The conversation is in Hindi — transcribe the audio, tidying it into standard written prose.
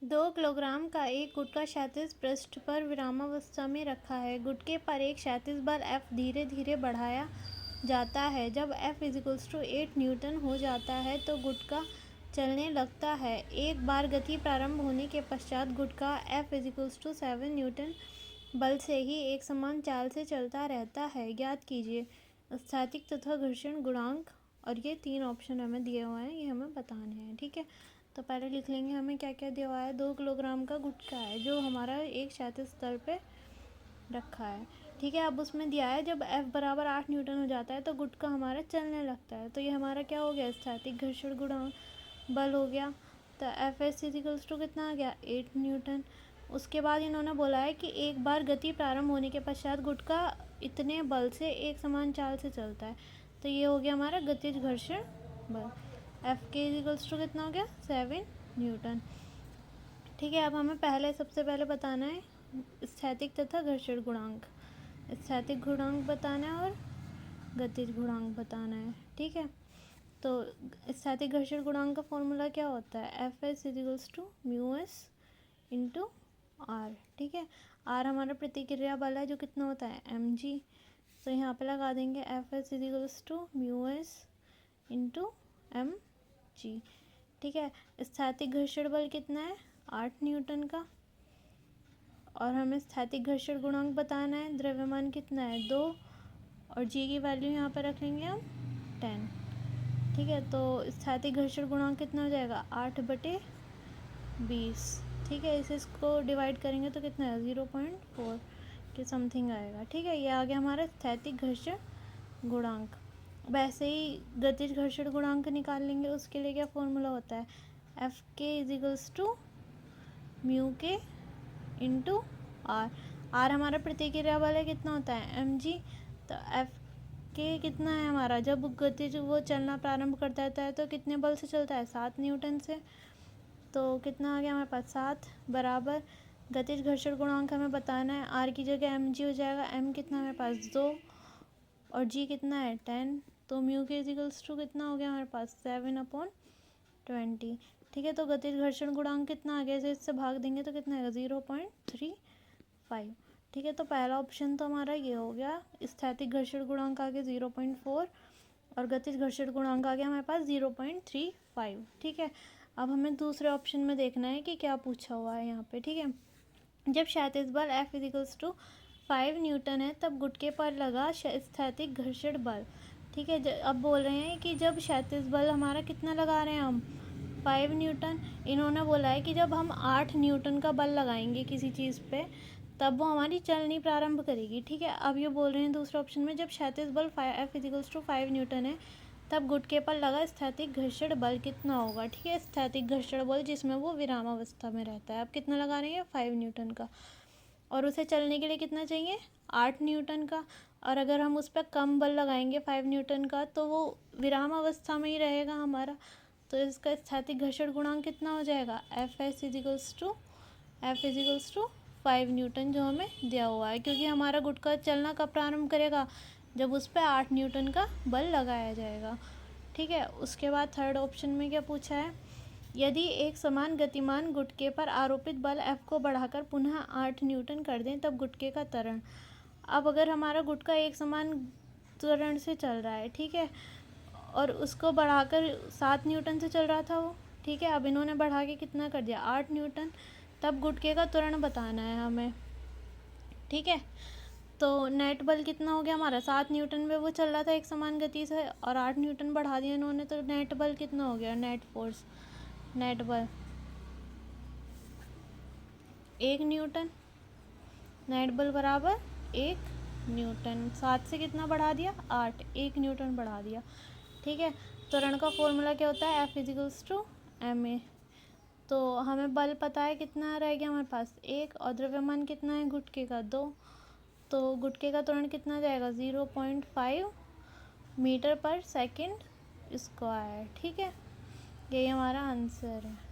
2 किलोग्राम का एक गुटका क्षैतिज पृष्ठ पर विरामावस्था में रखा है। गुटके पर एक क्षैतिज बल F धीरे धीरे बढ़ाया जाता है। जब F = 8 न्यूटन हो जाता है तो गुटका चलने लगता है। एक बार गति प्रारंभ होने के पश्चात गुटका F = 7 न्यूटन बल से ही एक समान चाल से चलता रहता है। ज्ञात कीजिए स्थैतिक तथा घर्षण गुणांक। और ये 3 ऑप्शन हमें दिए हुए हैं, ये हमें बताने हैं। ठीक है, तो पहले लिख लेंगे हमें क्या क्या दिया हुआ है। 2 किलोग्राम का गुटका है जो हमारा एक क्षैतिज तल पे रखा है। ठीक है, अब उसमें दिया है जब F = 8 न्यूटन हो जाता है तो गुटका हमारा चलने लगता है। तो ये हमारा क्या हो गया, स्थैतिक घर्षण गुणांक बल हो गया। तो Fs = कितना आ गया, 8 न्यूटन। उसके बाद इन्होंने बोला है कि एक बार गति प्रारंभ होने के पश्चात गुटका इतने बल से एक समान चाल से चलता है। तो ये हो गया हमारा गतिज घर्षण बल। F = कितना हो गया, 7 न्यूटन। ठीक है, अब हमें सबसे पहले बताना है स्थैतिक तथा घर्षण गुणांक। स्थैतिक गुणांक बताना है और गतिज गुणांक बताना है। ठीक है, तो स्थैतिक घर्षण गुणांक का फॉर्मूला क्या होता है, Fs = μs × r। ठीक है, r हमारा प्रतिक्रिया बल है जो कितना होता है, mg। तो यहाँ पे लगा देंगे Fs = μs × mg। ठीक है, स्थैतिक घर्षण बल कितना है, 8 न्यूटन का। और हमें स्थैतिक घर्षण गुणांक बताना है, द्रव्यमान कितना है, 2। और g की वैल्यू यहाँ पर रख लेंगे हम 10। ठीक है, तो स्थैतिक घर्षण गुणांक कितना हो जाएगा, 8/20। ठीक है, इसको डिवाइड करेंगे तो कितना है, 0.4 के समथिंग आएगा। ठीक है, ये आ गया हमारा स्थैतिक घर्षण गुणांक। वैसे ही गतिज घर्षण गुणांक निकाल लेंगे, उसके लिए क्या फॉर्मूला होता है, Fk = μk × r। r हमारा प्रतिक्रिया बल है, कितना होता है, mg। तो Fk कितना है हमारा, जब गतिज वो चलना प्रारंभ करता है तो कितने बल से चलता है, 7 न्यूटन से। तो कितना आ गया हमारे पास, 7 बराबर गतिज घर्षण गुणांक हमें बताना है, r की जगह mg हो जाएगा। m कितना हमारे पास, 2। और g कितना है, 10। तो μk = कितना हो गया हमारे पास, 7/20। ठीक है, तो गतिज घर्षण गुणांक कितना आ गया, इससे भाग देंगे तो कितना आएगा, 0.35। ठीक है, तो पहला ऑप्शन तो हमारा ये हो गया। स्थैतिक घर्षण गुणांक आ गया 0.4 और गतिज घर्षण गुणांक आ गया हमारे पास 0.35। ठीक है, अब हमें दूसरे ऑप्शन में देखना है कि क्या पूछा हुआ है यहाँ पे। ठीक है, जब क्षैतिज बल F = 5 न्यूटन है तब गुटके पर लगा स्थैतिक घर्षण बल। ठीक है, अब बोल रहे हैं कि जब क्षैतिज बल हमारा कितना लगा रहे हैं हम, 5 न्यूटन। इन्होंने बोला है कि जब हम 8 न्यूटन का बल लगाएंगे किसी चीज़ पे तब वो हमारी चलनी प्रारंभ करेगी। ठीक है, अब ये बोल रहे हैं दूसरे ऑप्शन में जब क्षैतिज बल F = 5 न्यूटन है तब गुटके पर लगा स्थैतिक घर्षण बल कितना होगा। ठीक है, स्थैतिक घर्षण बल जिसमें वो विरामावस्था में रहता है। अब कितना लगा रहे हैं, 5 न्यूटन का। और उसे चलने के लिए कितना चाहिए, 8 न्यूटन का। और अगर हम उस पर कम बल लगाएंगे 5 न्यूटन का तो वो विरामावस्था में ही रहेगा हमारा। तो इसका स्थैतिक घर्षण गुणांक कितना हो जाएगा, Fs = 5 न्यूटन जो हमें दिया हुआ है, क्योंकि हमारा गुटका चलना कब प्रारंभ करेगा, जब उस पर 8 न्यूटन का बल लगाया जाएगा। ठीक है, उसके बाद थर्ड ऑप्शन में क्या पूछा है, यदि एक समान गतिमान गुटके पर आरोपित बल F को बढ़ाकर पुनः 8 न्यूटन कर दें तब गुटके का त्वरण। अब अगर हमारा गुटका एक समान त्वरण से चल रहा है, ठीक है, और उसको बढ़ाकर 7 न्यूटन से चल रहा था वो, ठीक है, अब इन्होंने बढ़ा के कितना कर दिया, 8 न्यूटन। तब गुटके का त्वरण बताना है हमें। ठीक है, तो नेट बल कितना हो गया हमारा, 7 न्यूटन में वो चल रहा था एक समान गति से और 8 न्यूटन बढ़ा दिया इन्होंने, तो नेट बल कितना हो गया, नेट फोर्स, नेट बल 1 न्यूटन। नेट बल बराबर 1 न्यूटन। 7 से कितना बढ़ा दिया, 8, 1 न्यूटन बढ़ा दिया। ठीक है, त्वरण का फॉर्मूला क्या होता है, F = ma। तो हमें बल पता है कितना रह गया हमारे पास, 1। और द्रव्यमान कितना है गुटके का, 2। तो गुटके का त्वरण कितना जाएगा, 0.5 मीटर पर सेकंड स्क्वायर। ठीक है, यही हमारा आंसर है।